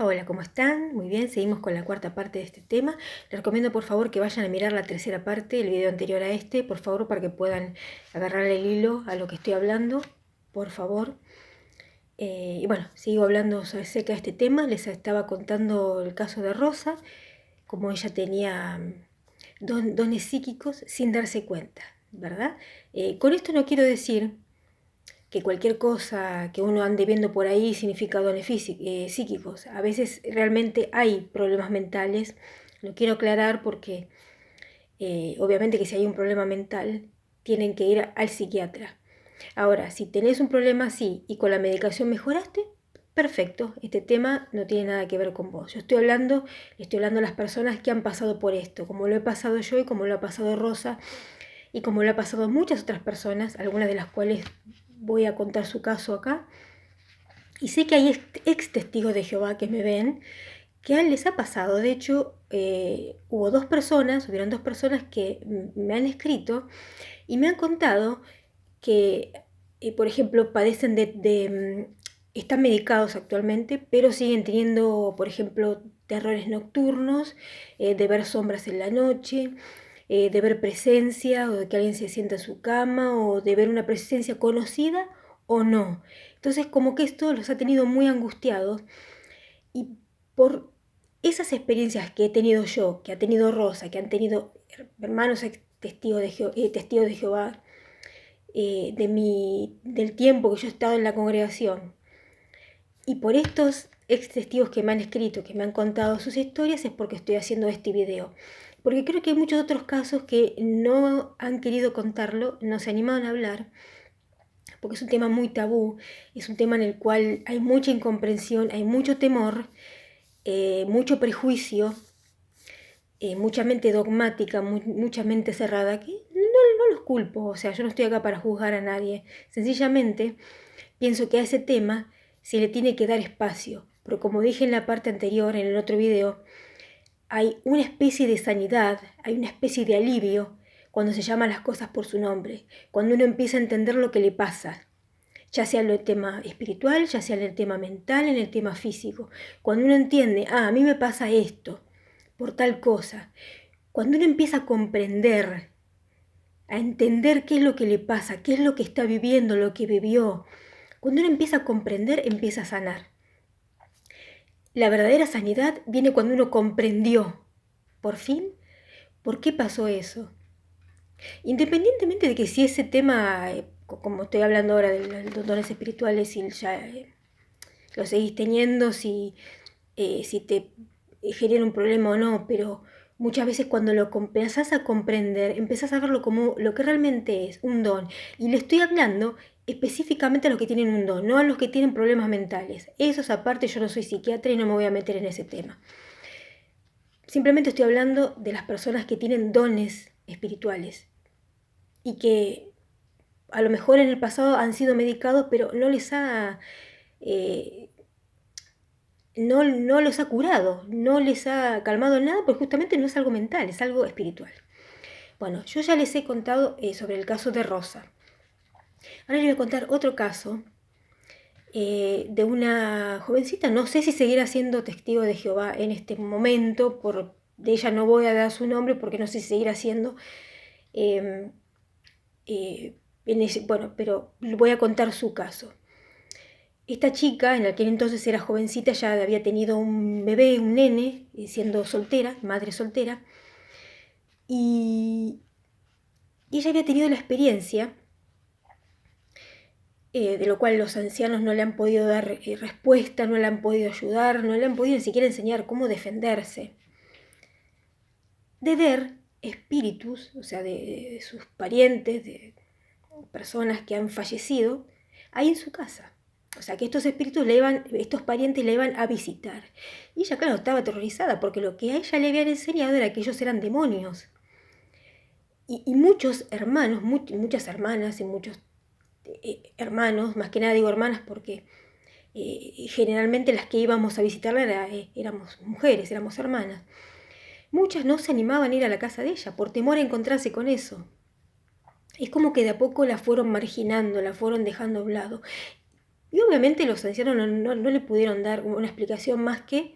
Hola, ¿cómo están? Muy bien, seguimos con la cuarta parte de este tema. Les recomiendo por favor que vayan a mirar la tercera parte, el video anterior a este, por favor, para que puedan agarrar el hilo a lo que estoy hablando, por favor. Y bueno, sigo hablando acerca de este tema. Les estaba contando el caso de Rosa, como ella tenía dones psíquicos sin darse cuenta, ¿verdad? Con esto no quiero decir que cualquier cosa que uno ande viendo por ahí significa dones psíquicos. A veces realmente hay problemas mentales. Lo quiero aclarar porque obviamente que si hay un problema mental tienen que ir al psiquiatra. Ahora, si tenés un problema así y con la medicación mejoraste, perfecto, este tema no tiene nada que ver con vos. Yo estoy hablando a las personas que han pasado por esto, como lo he pasado yo y como lo ha pasado Rosa y como lo ha pasado a muchas otras personas, algunas de las cuales voy a contar su caso acá. Y sé que hay ex testigos de Jehová que me ven, que a les ha pasado. De hecho, hubieron dos personas que me han escrito y me han contado que, por ejemplo, padecen están medicados actualmente, pero siguen teniendo, por ejemplo, terrores nocturnos, de ver sombras en la noche, de ver presencia, o de que alguien se sienta en su cama, o de ver una presencia conocida o no. Entonces, como que esto los ha tenido muy angustiados y por esas experiencias que he tenido yo, que ha tenido Rosa, que han tenido hermanos testigos testigos de Jehová, del tiempo que yo he estado en la congregación, y por estos ex testigos que me han escrito, que me han contado sus historias, es porque estoy haciendo este video. Porque creo que hay muchos otros casos que no han querido contarlo, no se animaban a hablar, porque es un tema muy tabú, es un tema en el cual hay mucha incomprensión, hay mucho temor, mucho prejuicio, mucha mente dogmática, mucha mente cerrada, que no los culpo, o sea, yo no estoy acá para juzgar a nadie, sencillamente pienso que a ese tema se le tiene que dar espacio, pero como dije en la parte anterior, en el otro video, hay una especie de sanidad, hay una especie de alivio cuando se llaman las cosas por su nombre, cuando uno empieza a entender lo que le pasa, ya sea en el tema espiritual, ya sea en el tema mental, en el tema físico. Cuando uno entiende, a mí me pasa esto, por tal cosa, cuando uno empieza a comprender, a entender qué es lo que le pasa, qué es lo que está viviendo, lo que vivió, cuando uno empieza a comprender, empieza a sanar. La verdadera sanidad viene cuando uno comprendió, por fin, por qué pasó eso. Independientemente de que si ese tema, como estoy hablando ahora de los dones espirituales, si ya lo seguís teniendo, si te genera un problema o no, pero muchas veces cuando lo empezás a comprender, empezás a verlo como lo que realmente es, un don. Y le estoy hablando específicamente a los que tienen un don, no a los que tienen problemas mentales. Esos aparte, yo no soy psiquiatra y no me voy a meter en ese tema. Simplemente estoy hablando de las personas que tienen dones espirituales y que a lo mejor en el pasado han sido medicados, pero eh, no los ha curado, no les ha calmado nada, porque justamente no es algo mental, es algo espiritual. Bueno, yo ya les he contado sobre el caso de Rosa. Ahora les voy a contar otro caso de una jovencita, no sé si seguirá siendo testigo de Jehová en este momento, de ella no voy a dar su nombre porque no sé si seguirá siendo, eh, bueno, pero voy a contar su caso. Esta chica, en aquel entonces era jovencita, ya había tenido un bebé, un nene, siendo soltera, madre soltera, y ella había tenido la experiencia, de lo cual los ancianos no le han podido dar respuesta, no le han podido ayudar, no le han podido ni siquiera enseñar cómo defenderse, de ver espíritus, o sea, de sus parientes, de personas que han fallecido, ahí en su casa. O sea, que estos parientes le iban a visitar. Y ella, claro, estaba aterrorizada porque lo que a ella le habían enseñado era que ellos eran demonios. Y muchos hermanos, muchas hermanas y muchos hermanos, más que nada digo hermanas porque generalmente las que íbamos a visitarla éramos mujeres, éramos hermanas. Muchas no se animaban a ir a la casa de ella por temor a encontrarse con eso. Es como que de a poco la fueron marginando, la fueron dejando a un lado. Y obviamente los ancianos no le pudieron dar una explicación más que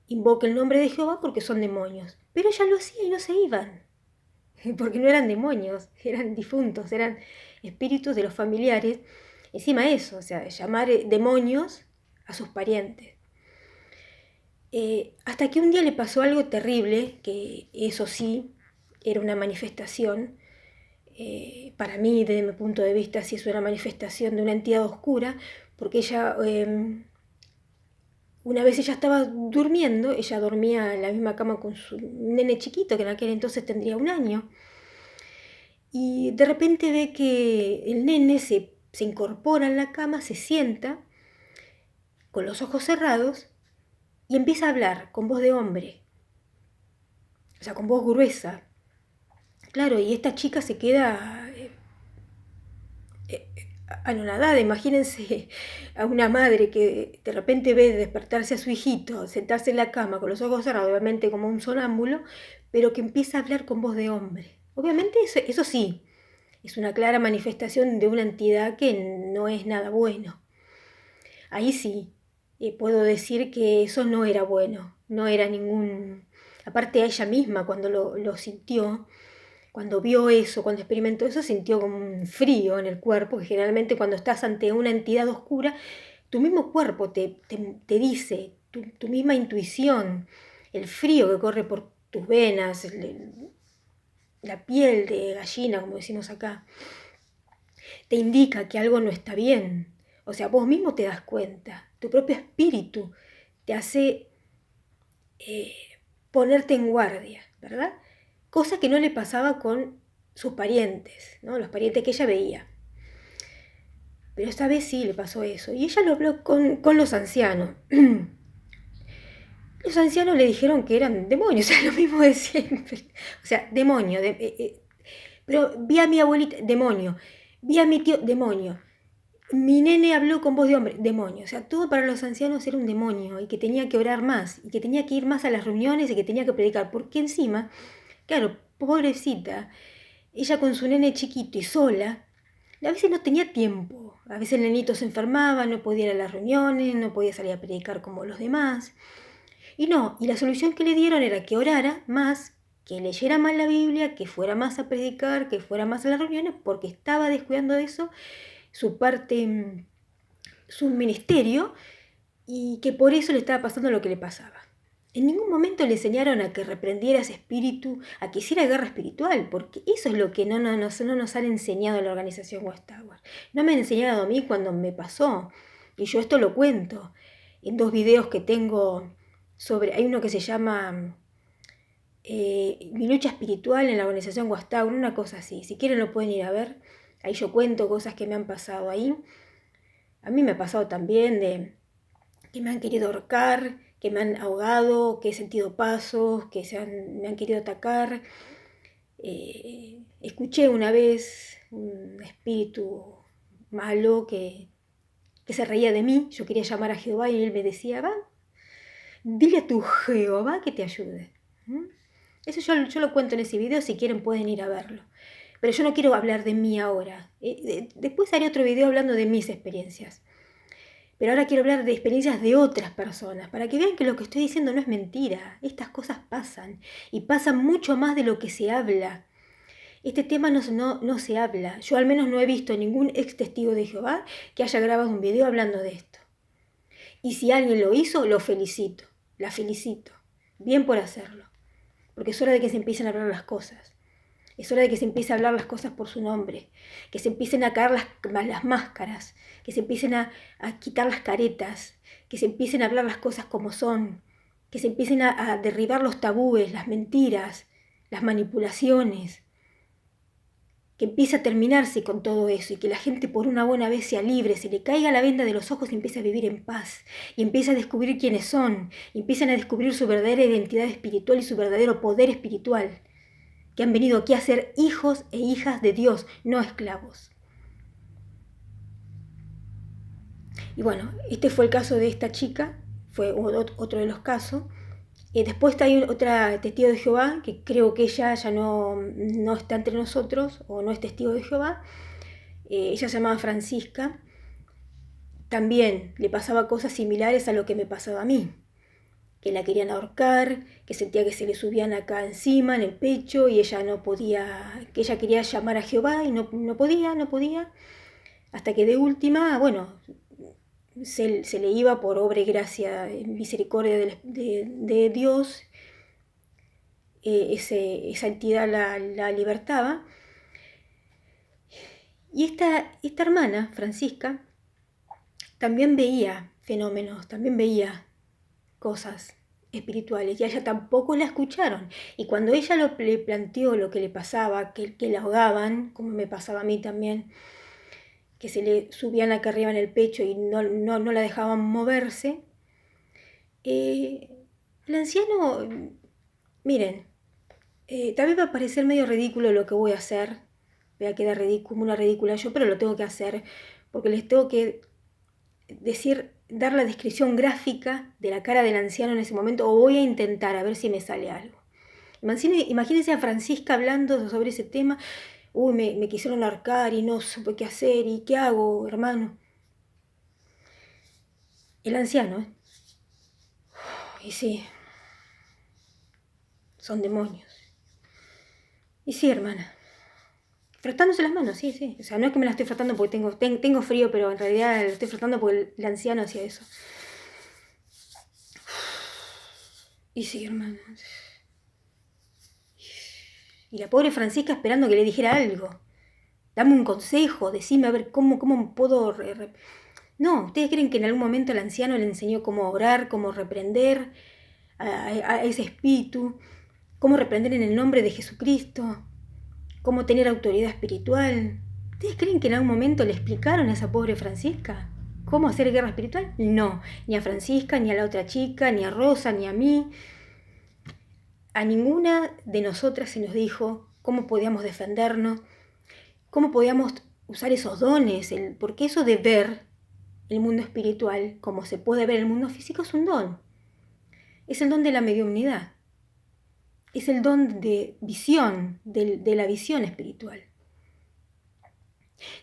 invoca el nombre de Jehová porque son demonios. Pero ella lo hacía y no se iban, porque no eran demonios, eran difuntos, eran espíritus de los familiares. Encima eso, o sea, llamar demonios a sus parientes. Hasta que un día le pasó algo terrible, que eso sí, era una manifestación. Para mí, desde mi punto de vista, sí es una manifestación de una entidad oscura, porque ella, una vez ella estaba durmiendo, ella dormía en la misma cama con su nene chiquito, que en aquel entonces tendría 1 año, y de repente ve que el nene se incorpora en la cama, se sienta, con los ojos cerrados, y empieza a hablar con voz de hombre, o sea, con voz gruesa. Claro, y esta chica se queda anonadada. Imagínense a una madre que de repente ve despertarse a su hijito, sentarse en la cama con los ojos cerrados, obviamente como un sonámbulo, pero que empieza a hablar con voz de hombre. Obviamente eso sí, es una clara manifestación de una entidad que no es nada bueno. Ahí sí, puedo decir que eso no era bueno, no era ningún... Aparte a ella misma cuando lo sintió, cuando vio eso, cuando experimentó eso, sintió como un frío en el cuerpo, que generalmente cuando estás ante una entidad oscura, tu mismo cuerpo te dice, tu misma intuición, el frío que corre por tus venas, la piel de gallina, como decimos acá, te indica que algo no está bien. O sea, vos mismo te das cuenta, tu propio espíritu te hace ponerte en guardia, ¿verdad? Cosa que no le pasaba con sus parientes, ¿no? Los parientes que ella veía. Pero esta vez sí le pasó eso. Y ella lo habló con los ancianos. Los ancianos le dijeron que eran demonios, o sea, lo mismo de siempre. O sea, demonio. Pero vi a mi abuelita, demonio. Vi a mi tío, demonio. Mi nene habló con voz de hombre, demonio. O sea, todo para los ancianos era un demonio y que tenía que orar más y que tenía que ir más a las reuniones y que tenía que predicar. Porque encima, claro, pobrecita, ella con su nene chiquito y sola, a veces no tenía tiempo. A veces el nenito se enfermaba, no podía ir a las reuniones, no podía salir a predicar como los demás. Y la solución que le dieron era que orara más, que leyera más la Biblia, que fuera más a predicar, que fuera más a las reuniones, porque estaba descuidando eso, su parte, su ministerio, y que por eso le estaba pasando lo que le pasaba. En ningún momento le enseñaron a que reprendiera ese espíritu, a que hiciera guerra espiritual, porque eso es lo que no nos han enseñado en la organización Watchtower. No me han enseñado a mí cuando me pasó, y yo esto lo cuento en 2 videos que tengo sobre, hay uno que se llama Mi lucha espiritual en la organización Watchtower, una cosa así. Si quieren lo pueden ir a ver, ahí yo cuento cosas que me han pasado ahí. A mí me ha pasado también de que me han querido ahorcar, que me han ahogado, que he sentido pasos, que me han querido atacar. Escuché una vez un espíritu malo que se reía de mí. Yo quería llamar a Jehová y él me decía, va, dile a tu Jehová que te ayude. Eso yo lo cuento en ese video, si quieren pueden ir a verlo. Pero yo no quiero hablar de mí ahora. Después haré otro video hablando de mis experiencias. Pero ahora quiero hablar de experiencias de otras personas, para que vean que lo que estoy diciendo no es mentira. Estas cosas pasan, y pasan mucho más de lo que se habla. Este tema no se habla. Yo al menos no he visto ningún ex testigo de Jehová que haya grabado un video hablando de esto. Y si alguien lo hizo, lo felicito. La felicito. Bien por hacerlo. Porque es hora de que se empiecen a hablar las cosas. Es hora de que se empiece a hablar las cosas por su nombre, que se empiecen a caer las máscaras, que se empiecen a quitar las caretas, que se empiecen a hablar las cosas como son, que se empiecen a derribar los tabúes, las mentiras, las manipulaciones, que empiece a terminarse con todo eso y que la gente por una buena vez sea libre, se le caiga la venda de los ojos y empiece a vivir en paz, y empiece a descubrir quiénes son, y empiecen a descubrir su verdadera identidad espiritual y su verdadero poder espiritual, que han venido aquí a ser hijos e hijas de Dios, no esclavos. Y bueno, este fue el caso de esta chica, fue otro de los casos. Después hay otra testigo de Jehová, que creo que ella ya no está entre nosotros, o no es testigo de Jehová. Ella se llamaba Francisca. también le pasaba cosas similares a lo que me pasaba a mí, que la querían ahorcar, que sentía que se le subían acá encima, en el pecho, y ella no podía, que ella quería llamar a Jehová y no podía, hasta que de última, bueno, se le iba por obra y gracia, misericordia de Dios, esa entidad la libertaba. Y esta hermana, Francisca, también veía fenómenos, también veía cosas espirituales, y a ella tampoco la escucharon. Y cuando ella le planteó lo que le pasaba, que la ahogaban, como me pasaba a mí también, que se le subían acá arriba en el pecho y no la dejaban moverse, el anciano, miren, también va a parecer medio ridículo lo que voy a hacer, voy a quedar como una ridícula yo, pero lo tengo que hacer, porque les tengo que dar la descripción gráfica de la cara del anciano en ese momento, o voy a intentar a ver si me sale algo. Imagínense a Francisca hablando sobre ese tema. Uy, me quisieron ahorcar y no supe qué hacer, y qué hago, hermano. El anciano, y sí, son demonios. Y sí, hermana, frotándose las manos, sí. O sea, no es que me las estoy frotando porque tengo frío, pero en realidad lo estoy frotando porque el anciano hacía eso. Y sí, hermana. Y la pobre Francisca esperando que le dijera algo. Dame un consejo, decime a ver cómo puedo... No, ¿ustedes creen que en algún momento el anciano le enseñó cómo orar, cómo reprender a ese espíritu? ¿Cómo reprender en el nombre de Jesucristo? ¿Cómo tener autoridad espiritual? ¿Ustedes creen que en algún momento le explicaron a esa pobre Francisca cómo hacer guerra espiritual? No, ni a Francisca, ni a la otra chica, ni a Rosa, ni a mí. A ninguna de nosotras se nos dijo cómo podíamos defendernos, cómo podíamos usar esos dones, porque eso de ver el mundo espiritual como se puede ver el mundo físico es un don. Es el don de la mediumnidad. Es el don de visión, de la visión espiritual.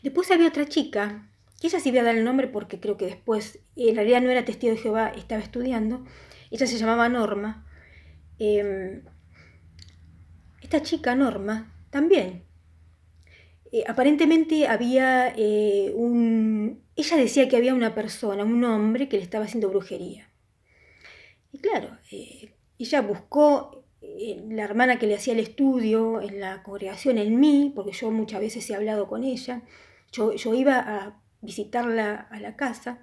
Después había otra chica, que ella sí voy a dar el nombre porque creo que después, en realidad no era testigo de Jehová, estaba estudiando. Ella se llamaba Norma. Esta chica, Norma, también. Aparentemente había ella decía que había una persona, un hombre que le estaba haciendo brujería. Y claro, ella buscó la hermana que le hacía el estudio en la congregación, en mí, porque yo muchas veces he hablado con ella. Yo iba a visitarla a la casa.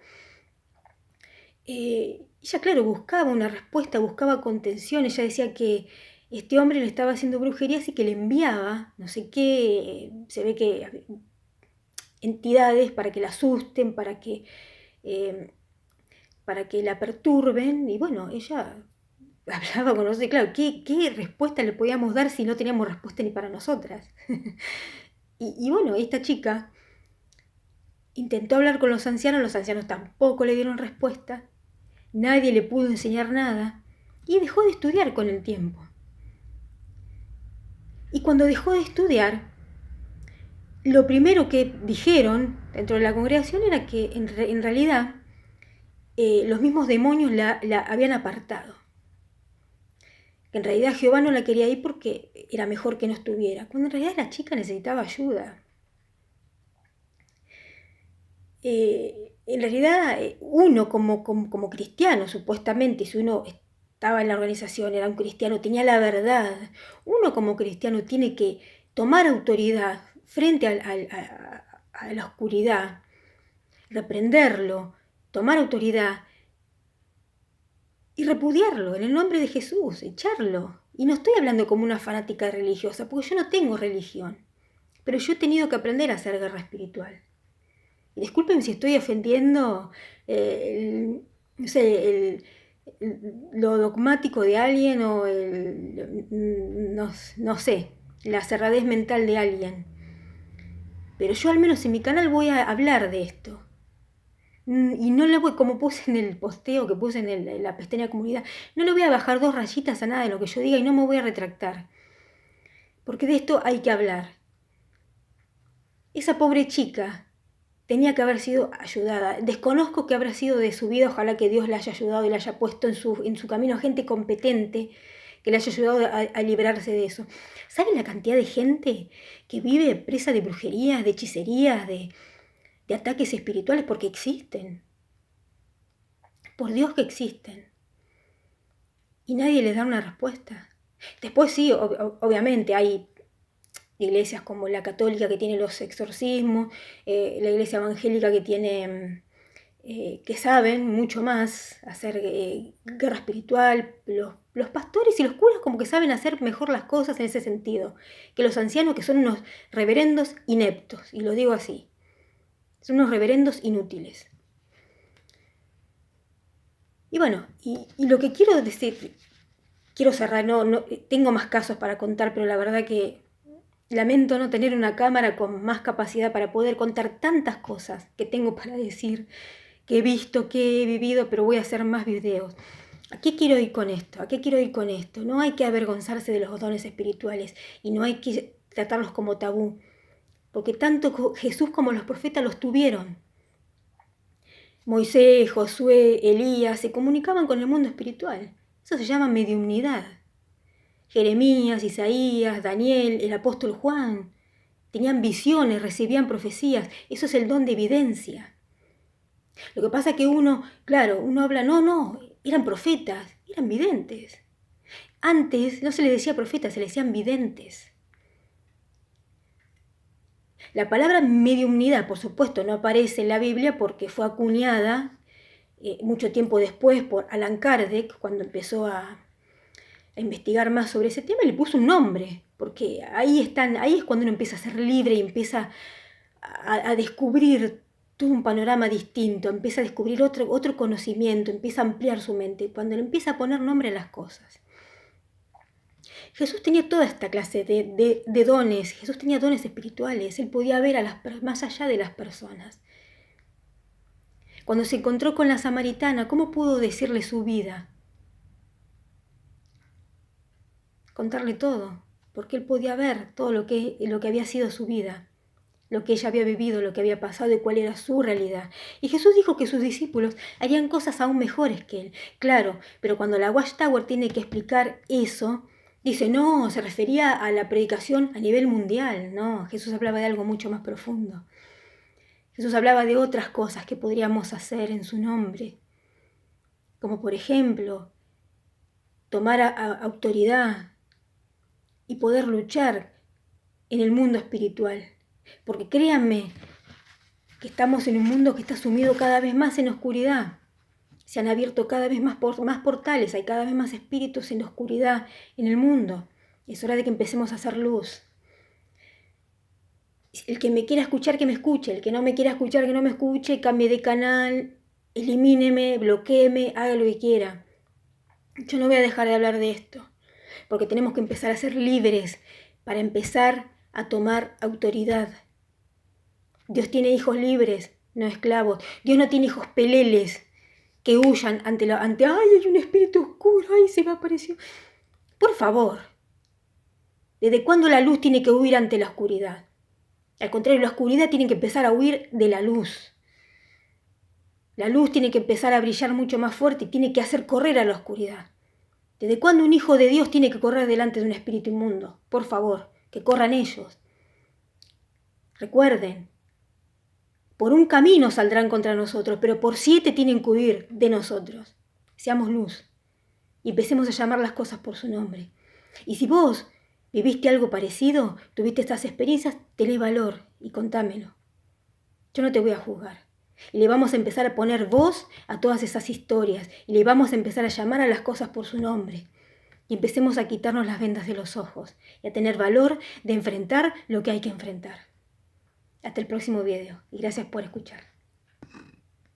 Ella, claro, buscaba una respuesta, buscaba contención. Ella decía que este hombre le estaba haciendo brujería, así que le enviaba, no sé qué, se ve que entidades para que la asusten, para que la perturben. Y bueno, ella hablaba con nosotros, y claro, ¿qué respuesta le podíamos dar si no teníamos respuesta ni para nosotras? y bueno, esta chica intentó hablar con los ancianos tampoco le dieron respuesta, nadie le pudo enseñar nada, y dejó de estudiar con el tiempo. Y cuando dejó de estudiar, lo primero que dijeron dentro de la congregación era que en realidad los mismos demonios la habían apartado. Que en realidad Jehová no la quería ir porque era mejor que no estuviera, cuando en realidad la chica necesitaba ayuda. En realidad uno como cristiano, supuestamente, si uno estaba en la organización, era un cristiano, tenía la verdad, uno como cristiano tiene que tomar autoridad frente a la oscuridad, reprenderlo, tomar autoridad y repudiarlo en el nombre de Jesús, echarlo. Y no estoy hablando como una fanática religiosa, porque yo no tengo religión, pero yo he tenido que aprender a hacer guerra espiritual. Y disculpen si estoy ofendiendo no sé, lo dogmático de alguien o no sé, la cerradez mental de alguien. Pero yo al menos en mi canal voy a hablar de esto. Y no le voy, como puse en el posteo que puse en la pestaña comunidad, no le voy a bajar 2 rayitas a nada de lo que yo diga y no me voy a retractar. Porque de esto hay que hablar. Esa pobre chica tenía que haber sido ayudada. Desconozco qué habrá sido de su vida, ojalá que Dios la haya ayudado y la haya puesto en su camino gente competente que le haya ayudado a librarse de eso. ¿Saben la cantidad de gente que vive presa de brujerías, de hechicerías, de ataques espirituales? Porque existen. Por Dios que existen. Y nadie les da una respuesta. Después sí, obviamente hay iglesias como la católica que tiene los exorcismos, la iglesia evangélica que tiene, que saben mucho más hacer guerra espiritual, los pastores y los curas como que saben hacer mejor las cosas en ese sentido, que los ancianos que son unos reverendos ineptos, y lo digo así, son unos reverendos inútiles. Y bueno, y lo que quiero decir, quiero cerrar, no, tengo más casos para contar, pero la verdad que lamento no tener una cámara con más capacidad para poder contar tantas cosas que tengo para decir, que he visto, que he vivido, pero voy a hacer más videos. ¿A qué quiero ir con esto? ¿A qué quiero ir con esto? No hay que avergonzarse de los dones espirituales y no hay que tratarlos como tabú, porque tanto Jesús como los profetas los tuvieron. Moisés, Josué, Elías se comunicaban con el mundo espiritual. Eso se llama mediumnidad. Jeremías, Isaías, Daniel, el apóstol Juan, tenían visiones, recibían profecías. Eso es el don de evidencia. Lo que pasa es que uno habla, no, eran profetas, eran videntes. Antes no se les decía profetas, se les decían videntes. La palabra mediumnidad, por supuesto, no aparece en la Biblia porque fue acuñada mucho tiempo después por Allan Kardec, cuando empezó a investigar más sobre ese tema, y le puso un nombre, porque ahí es cuando uno empieza a ser libre y empieza a descubrir todo un panorama distinto, empieza a descubrir otro conocimiento, empieza a ampliar su mente, cuando le empieza a poner nombre a las cosas. Jesús tenía toda esta clase de dones, Jesús tenía dones espirituales, él podía ver más allá de las personas. Cuando se encontró con la samaritana, ¿cómo pudo decirle su vida? Contarle todo, porque él podía ver todo lo que había sido su vida, lo que ella había vivido, lo que había pasado y cuál era su realidad. Y Jesús dijo que sus discípulos harían cosas aún mejores que él. Claro, pero cuando la Watchtower tiene que explicar eso, dice, no, se refería a la predicación a nivel mundial. No, Jesús hablaba de algo mucho más profundo. Jesús hablaba de otras cosas que podríamos hacer en su nombre, como por ejemplo, tomar autoridad y poder luchar en el mundo espiritual. Porque créanme que estamos en un mundo que está sumido cada vez más en oscuridad. Se han abierto cada vez más portales, hay cada vez más espíritus en la oscuridad en el mundo. Es hora de que empecemos a hacer luz. El que me quiera escuchar, que me escuche. El que no me quiera escuchar, que no me escuche, cambie de canal, elimíneme, bloquéeme, haga lo que quiera. Yo no voy a dejar de hablar de esto, porque tenemos que empezar a ser libres para empezar a tomar autoridad. Dios tiene hijos libres, no esclavos. Dios no tiene hijos peleles que huyan ante ay, hay un espíritu oscuro, ay, se me apareció. Por favor, ¿desde cuándo la luz tiene que huir ante la oscuridad? Al contrario, la oscuridad tiene que empezar a huir de la luz. La luz tiene que empezar a brillar mucho más fuerte y tiene que hacer correr a la oscuridad. ¿Desde cuándo un hijo de Dios tiene que correr delante de un espíritu inmundo? Por favor, que corran ellos. Recuerden, por un camino saldrán contra nosotros, pero por 7 tienen que huir de nosotros. Seamos luz y empecemos a llamar las cosas por su nombre. Y si vos viviste algo parecido, tuviste estas experiencias, tenés valor y contámelo. Yo no te voy a juzgar. Y le vamos a empezar a poner voz a todas esas historias y le vamos a empezar a llamar a las cosas por su nombre. Y empecemos a quitarnos las vendas de los ojos y a tener valor de enfrentar lo que hay que enfrentar. Hasta el próximo video y gracias por escuchar.